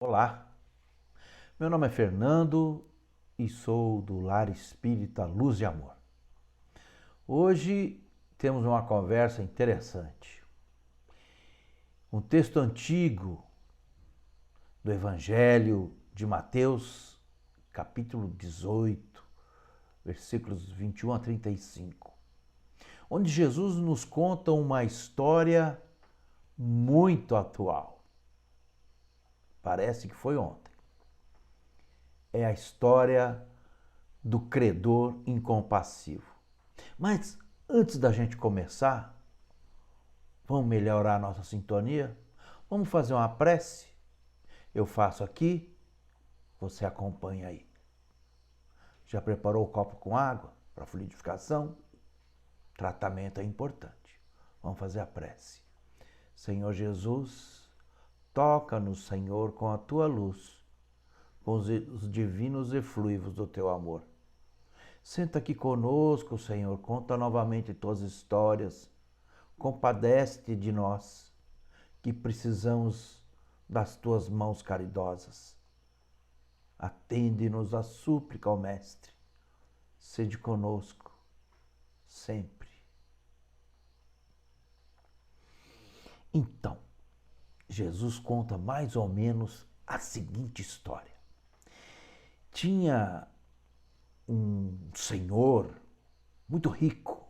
Olá, meu nome é Fernando e sou do Lar Espírita Luz e Amor. Hoje temos uma conversa interessante. Um texto antigo do Evangelho de Mateus, capítulo 18, versículos 21 a 35, onde Jesus nos conta uma história muito atual. Parece que foi ontem. É a história do credor incompassivo. Mas antes da gente começar, vamos melhorar a nossa sintonia? Vamos fazer uma prece? Eu faço aqui, você acompanha aí. Já preparou o copo com água para fluidificação? Tratamento é importante. Vamos fazer a prece. Senhor Jesus, toca-nos, Senhor, com a tua luz, com os divinos efluivos do teu amor. Senta aqui conosco, Senhor, conta novamente tuas histórias, compadece-te de nós, que precisamos das tuas mãos caridosas. Atende-nos a súplica, ó Mestre, sede conosco, sempre. Então, Jesus conta mais ou menos a seguinte história. Tinha um senhor muito rico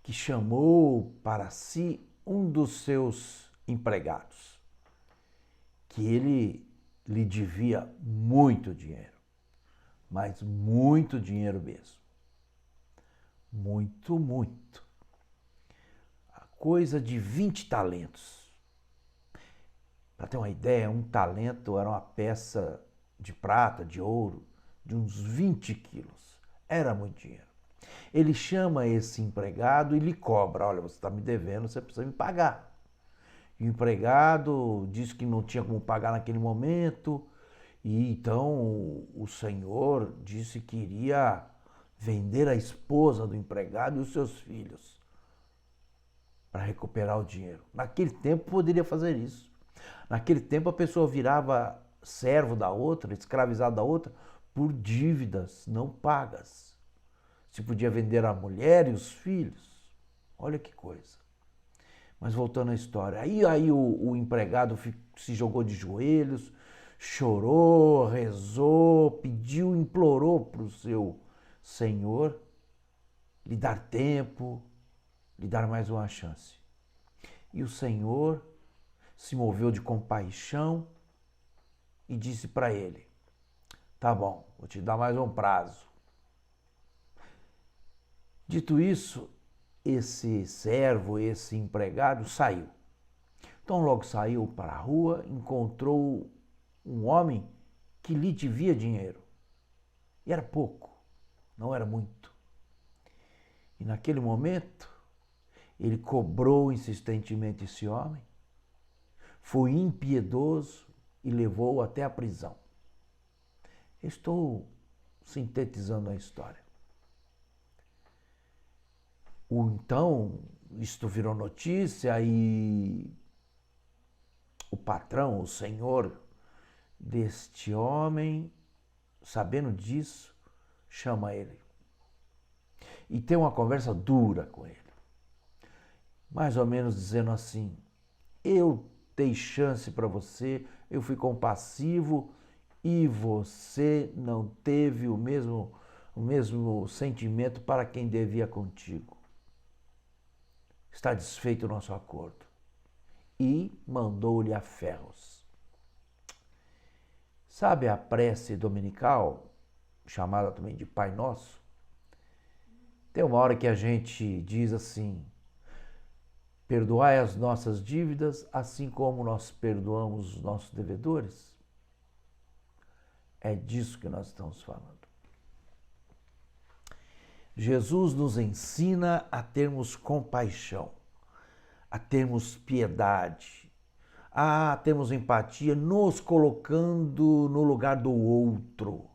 que chamou para si um dos seus empregados, que ele lhe devia muito dinheiro, mas muito dinheiro mesmo. Muito, muito. A coisa de 20 talentos. Para ter uma ideia, um talento era uma peça de prata, de ouro, de uns 20 quilos. Era muito dinheiro. Ele chama esse empregado e lhe cobra: olha, você está me devendo, você precisa me pagar. E o empregado disse que não tinha como pagar naquele momento, e então o senhor disse que iria vender a esposa do empregado e os seus filhos para recuperar o dinheiro. Naquele tempo poderia fazer isso. Naquele tempo a pessoa virava servo da outra, escravizado da outra, por dívidas não pagas. Se podia vender a mulher e os filhos. Olha que coisa. Mas voltando à história. Aí o empregado se jogou de joelhos, chorou, rezou, pediu, implorou para o seu senhor lhe dar tempo, lhe dar mais uma chance. E o senhor se moveu de compaixão e disse para ele: tá bom, vou te dar mais um prazo. Dito isso, esse servo, esse empregado saiu. Então logo saiu para a rua, encontrou um homem que lhe devia dinheiro. E era pouco, não era muito. E naquele momento, ele cobrou insistentemente esse homem, foi impiedoso e levou-o até a prisão. Estou sintetizando a história. Então, isto virou notícia e o patrão, o senhor deste homem, sabendo disso, chama ele e tem uma conversa dura com ele. Mais ou menos dizendo assim: eu dei chance para você, eu fui compassivo e você não teve o mesmo sentimento para quem devia contigo. Está desfeito o nosso acordo. E mandou-lhe a ferros. Sabe a prece dominical, chamada também de Pai Nosso? Tem uma hora que a gente diz assim: perdoai as nossas dívidas, assim como nós perdoamos os nossos devedores. É disso que nós estamos falando. Jesus nos ensina a termos compaixão, a termos piedade, a termos empatia, nos colocando no lugar do outro.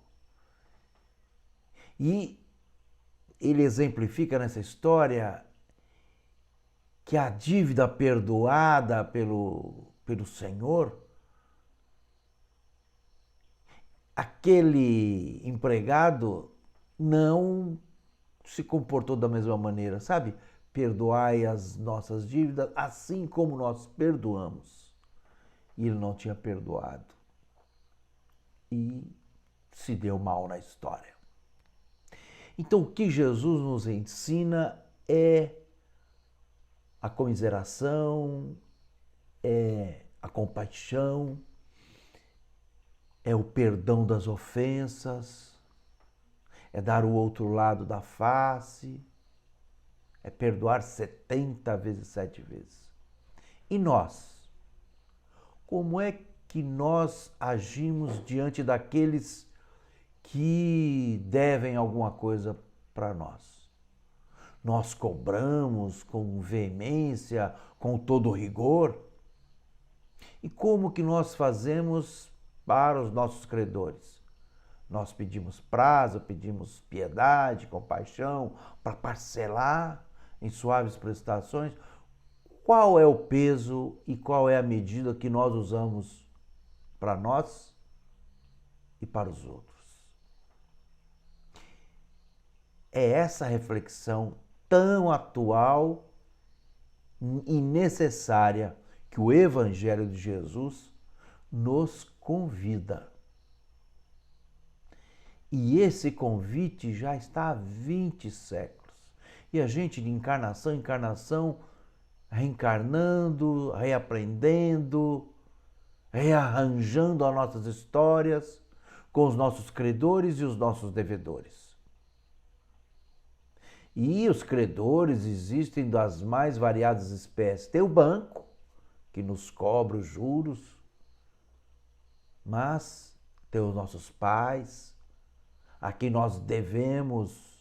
E ele exemplifica nessa história que a dívida perdoada pelo Senhor aquele empregado não se comportou da mesma maneira, sabe? Perdoai as nossas dívidas, assim como nós perdoamos. E ele não tinha perdoado. E se deu mal na história. Então, o que Jesus nos ensina é a comiseração, é a compaixão, é o perdão das ofensas, é dar o outro lado da face, é perdoar 70 vezes, 7 vezes. E nós? Como é que nós agimos diante daqueles que devem alguma coisa para nós? Nós cobramos com veemência, com todo rigor? E como que nós fazemos para os nossos credores? Nós pedimos prazo, pedimos piedade, compaixão, para parcelar em suaves prestações. Qual é o peso e qual é a medida que nós usamos para nós e para os outros? É essa reflexão tão atual e necessária que o Evangelho de Jesus nos convida. E esse convite já está há 20 séculos. E a gente, de encarnação em encarnação, reencarnando, reaprendendo, rearranjando as nossas histórias com os nossos credores e os nossos devedores. E os credores existem das mais variadas espécies. Tem o banco, que nos cobra os juros, mas tem os nossos pais, a quem nós devemos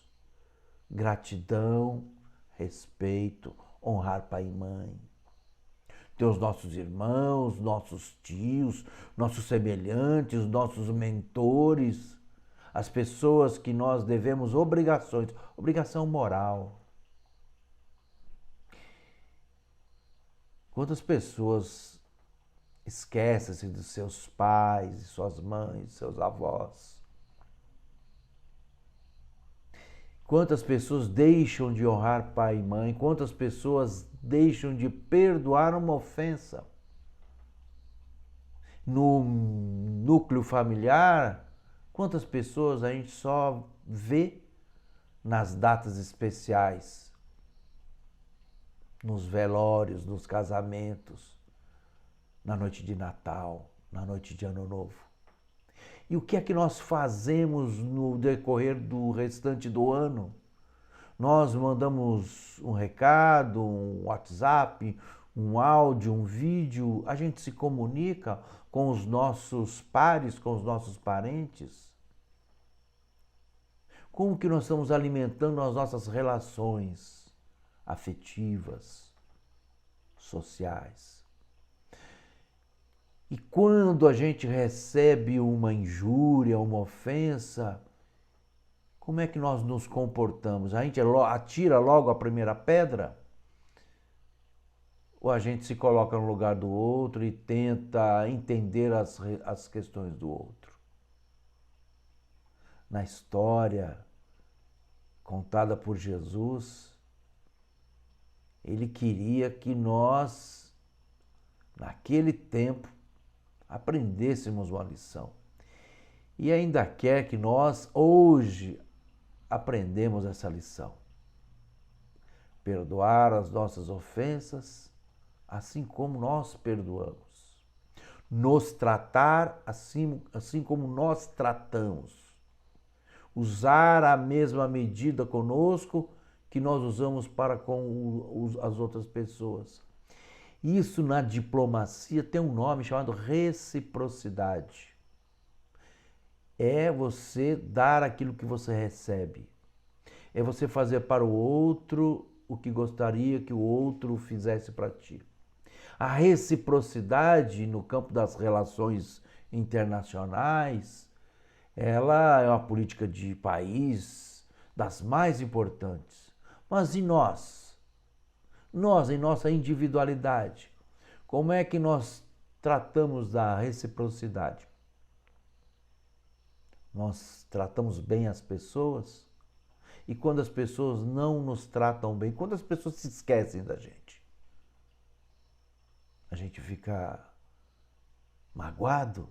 gratidão, respeito, honrar pai e mãe. Tem os nossos irmãos, nossos tios, nossos semelhantes, nossos mentores, as pessoas que nós devemos obrigações, obrigação moral. Quantas pessoas esquecem-se dos seus pais, suas mães, seus avós? Quantas pessoas deixam de honrar pai e mãe? Quantas pessoas deixam de perdoar uma ofensa? No núcleo familiar, quantas pessoas a gente só vê nas datas especiais, nos velórios, nos casamentos, na noite de Natal, na noite de Ano Novo? E o que é que nós fazemos no decorrer do restante do ano? Nós mandamos um recado, um WhatsApp, um áudio, um vídeo, a gente se comunica com os nossos pares, com os nossos parentes? Como que nós estamos alimentando as nossas relações afetivas, sociais? E quando a gente recebe uma injúria, uma ofensa, como é que nós nos comportamos? A gente atira logo a primeira pedra? Ou a gente se coloca no lugar do outro e tenta entender as questões do outro? Na história contada por Jesus, ele queria que nós, naquele tempo, aprendêssemos uma lição. E ainda quer que nós, hoje, aprendemos essa lição. Perdoar as nossas ofensas, assim como nós perdoamos. Nos tratar assim como nós tratamos. Usar a mesma medida conosco que nós usamos para com as outras pessoas. Isso na diplomacia tem um nome chamado reciprocidade. É você dar aquilo que você recebe. É você fazer para o outro o que gostaria que o outro fizesse para ti. A reciprocidade no campo das relações internacionais, ela é uma política de país das mais importantes. Mas e nós? Nós, em nossa individualidade, como é que nós tratamos da reciprocidade? Nós tratamos bem as pessoas e quando as pessoas não nos tratam bem, quando as pessoas se esquecem da gente, a gente fica magoado,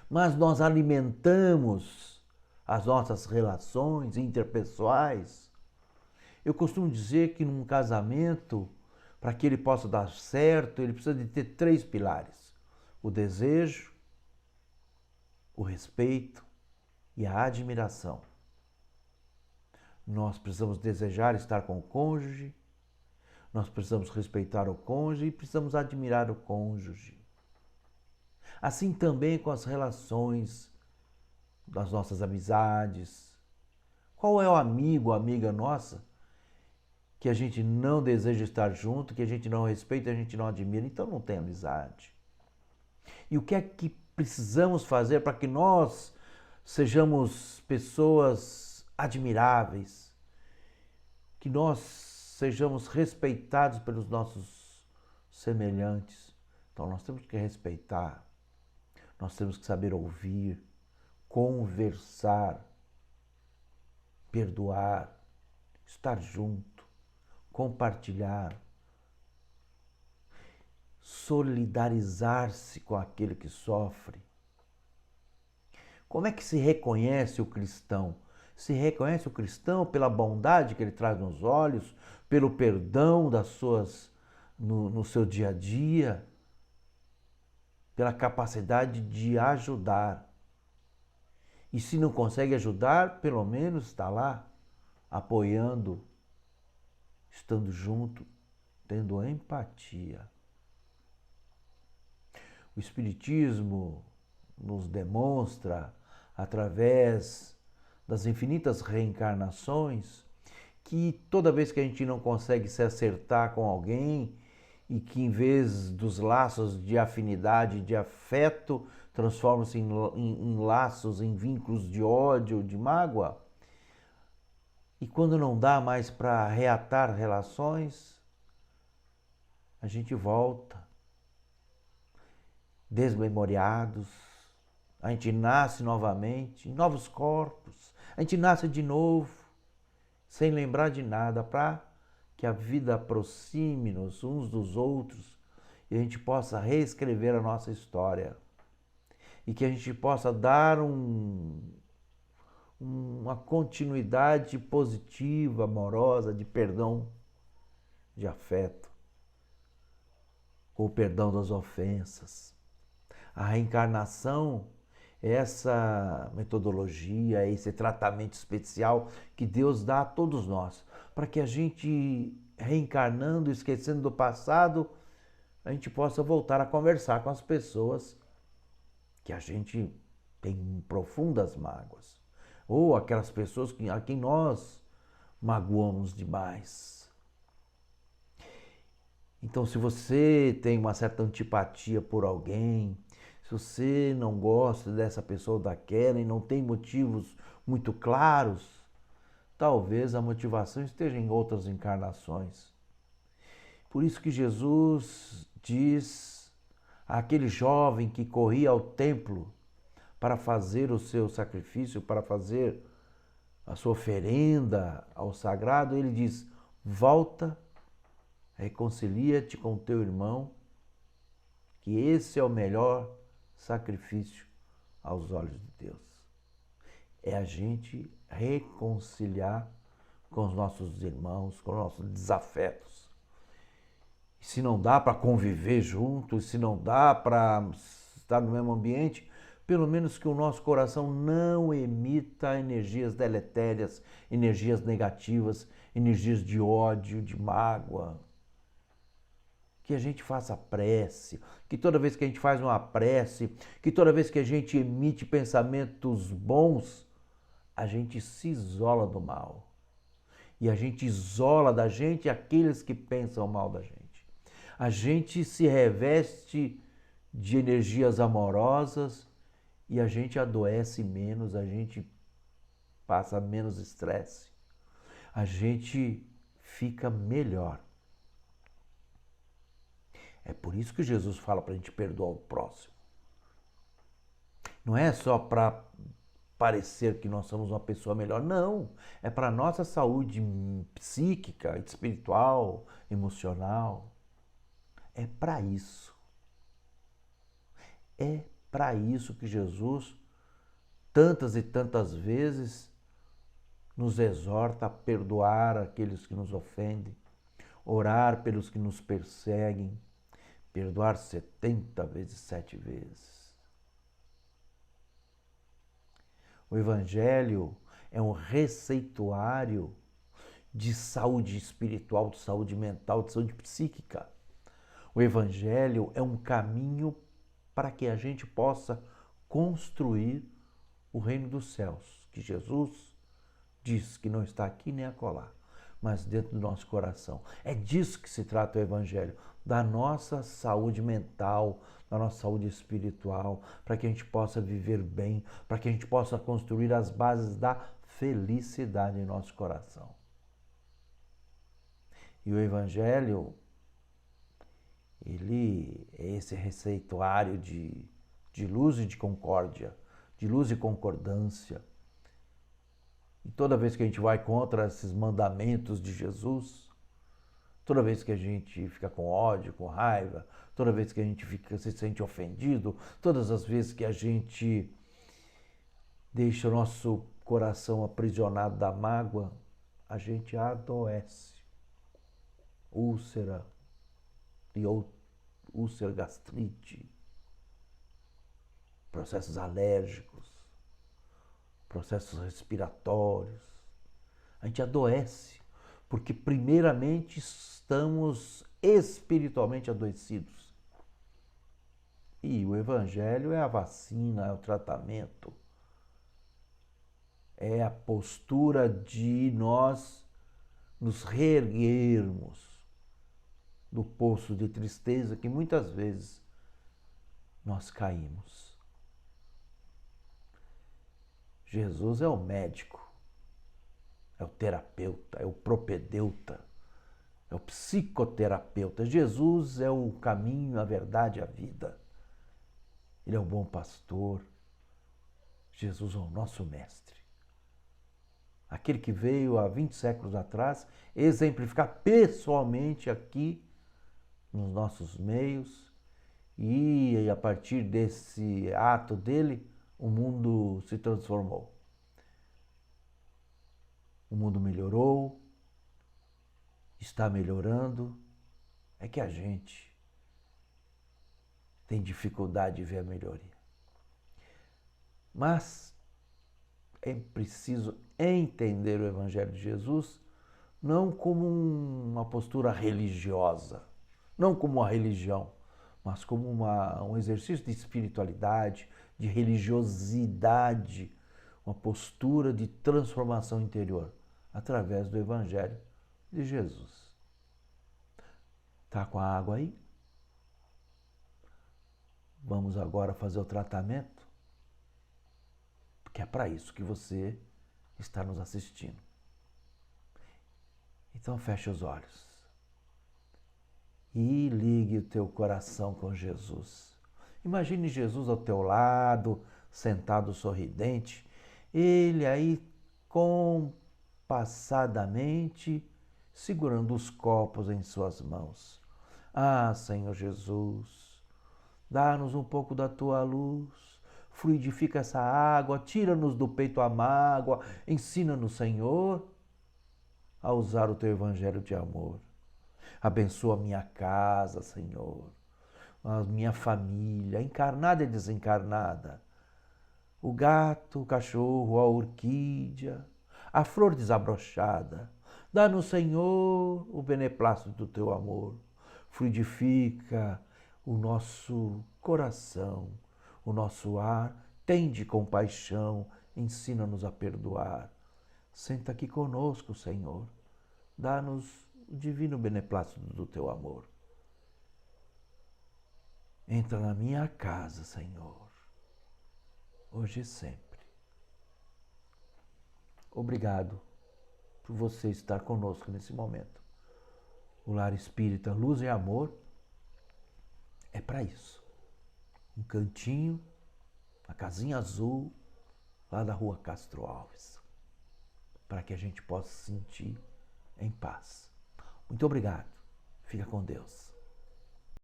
mas nós alimentamos as nossas relações interpessoais. Eu costumo dizer que num casamento, para que ele possa dar certo, ele precisa de ter 3 pilares: o desejo, o respeito e a admiração. Nós precisamos desejar estar com o cônjuge, nós precisamos respeitar o cônjuge e precisamos admirar o cônjuge. Assim também com as relações das nossas amizades. Qual é o amigo ou amiga nossa que a gente não deseja estar junto, que a gente não respeita, a gente não admira? Então não tem amizade. E o que é que precisamos fazer para que nós sejamos pessoas admiráveis, que nós sejamos respeitados pelos nossos semelhantes? Então nós temos que respeitar, nós temos que saber ouvir, conversar, perdoar, estar junto, compartilhar, solidarizar-se com aquele que sofre. Como é que se reconhece o cristão? Se reconhece o cristão pela bondade que ele traz nos olhos, pelo perdão das suas no seu dia a dia, pela capacidade de ajudar. E se não consegue ajudar, pelo menos está lá, apoiando, estando junto, tendo empatia. O Espiritismo nos demonstra, através das infinitas reencarnações, que toda vez que a gente não consegue se acertar com alguém e que em vez dos laços de afinidade, de afeto, transformam-se em laços, em vínculos de ódio, de mágoa, e quando não dá mais para reatar relações, a gente volta desmemoriados, a gente nasce novamente, em novos corpos, a gente nasce de novo, sem lembrar de nada, para que a vida aproxime-nos uns dos outros e a gente possa reescrever a nossa história e que a gente possa dar uma continuidade positiva, amorosa, de perdão, de afeto, com o perdão das ofensas. A reencarnação é essa metodologia, esse tratamento especial que Deus dá a todos nós, para que a gente, reencarnando, esquecendo do passado, a gente possa voltar a conversar com as pessoas que a gente tem profundas mágoas, ou aquelas pessoas a quem nós magoamos demais. Então, se você tem uma certa antipatia por alguém, se você não gosta dessa pessoa ou daquela e não tem motivos muito claros, talvez a motivação esteja em outras encarnações. Por isso que Jesus diz àquele jovem que corria ao templo para fazer o seu sacrifício, para fazer a sua oferenda ao sagrado, ele diz: volta, reconcilia-te com teu irmão, que esse é o melhor sacrifício aos olhos de Deus. É a gente reconciliar com os nossos irmãos, com os nossos desafetos. E se não dá para conviver juntos, se não dá para estar no mesmo ambiente, pelo menos que o nosso coração não emita energias deletérias, energias negativas, energias de ódio, de mágoa. Que a gente faça prece, que toda vez que a gente faz uma prece, que toda vez que a gente emite pensamentos bons, a gente se isola do mal. E a gente isola da gente aqueles que pensam mal da gente. A gente se reveste de energias amorosas e a gente adoece menos, a gente passa menos estresse, a gente fica melhor. É por isso que Jesus fala para a gente perdoar o próximo. Não é só para parecer que nós somos uma pessoa melhor. Não, é para a nossa saúde psíquica, espiritual, emocional. É para isso. É para isso que Jesus, tantas e tantas vezes, nos exorta a perdoar aqueles que nos ofendem, orar pelos que nos perseguem, perdoar 70 vezes 7 vezes. O Evangelho é um receituário de saúde espiritual, de saúde mental, de saúde psíquica. O Evangelho é um caminho para que a gente possa construir o reino dos céus, que Jesus diz que não está aqui nem acolá, mas dentro do nosso coração. É disso que se trata o Evangelho, da nossa saúde mental, da nossa saúde espiritual, para que a gente possa viver bem, para que a gente possa construir as bases da felicidade em nosso coração. E o Evangelho, ele é esse receituário de luz e de concórdia, de luz e concordância. E toda vez que a gente vai contra esses mandamentos de Jesus, toda vez que a gente fica com ódio, com raiva, toda vez que a gente se sente ofendido, todas as vezes que a gente deixa o nosso coração aprisionado da mágoa, a gente adoece. Úlcera, úlcera, gastrite, processos alérgicos, processos respiratórios. A gente adoece, porque primeiramente estamos espiritualmente adoecidos. E o Evangelho é a vacina, é o tratamento, é a postura de nós nos reerguermos do poço de tristeza que muitas vezes nós caímos. Jesus é o médico, é o terapeuta, é o propedeuta, é o psicoterapeuta. Jesus é o caminho, a verdade e a vida. Ele é o bom pastor. Jesus é o nosso mestre. Aquele que veio há 20 séculos atrás exemplificar pessoalmente aqui nos nossos meios, e a partir desse ato dele, o mundo se transformou. O mundo melhorou, está melhorando, é que a gente tem dificuldade de ver a melhoria. Mas é preciso entender o Evangelho de Jesus não como uma postura religiosa, não como uma religião, mas como um exercício de espiritualidade, de religiosidade, uma postura de transformação interior através do Evangelho de Jesus. Tá com a água aí? Vamos agora fazer o tratamento, porque é para isso que você está nos assistindo. Então feche os olhos e ligue o teu coração com Jesus. Imagine Jesus ao teu lado, sentado sorridente, ele aí compassadamente segurando os copos em suas mãos. Ah, Senhor Jesus, dá-nos um pouco da tua luz, fluidifica essa água, tira-nos do peito a mágoa, ensina-nos, Senhor, a usar o teu evangelho de amor. Abençoa a minha casa, Senhor, a minha família, encarnada e desencarnada, o gato, o cachorro, a orquídea, a flor desabrochada. Dá-nos, Senhor, o beneplácito do teu amor. Fluidifica o nosso coração, o nosso ar, tende compaixão, ensina-nos a perdoar. Senta aqui conosco, Senhor. Dá-nos o divino beneplácito do teu amor. Entra na minha casa, Senhor, hoje e sempre. Obrigado por você estar conosco nesse momento. O Lar Espírita Luz e Amor é para isso. Um cantinho, a casinha azul, lá da Rua Castro Alves, para que a gente possa se sentir em paz. Muito obrigado. Fica com Deus.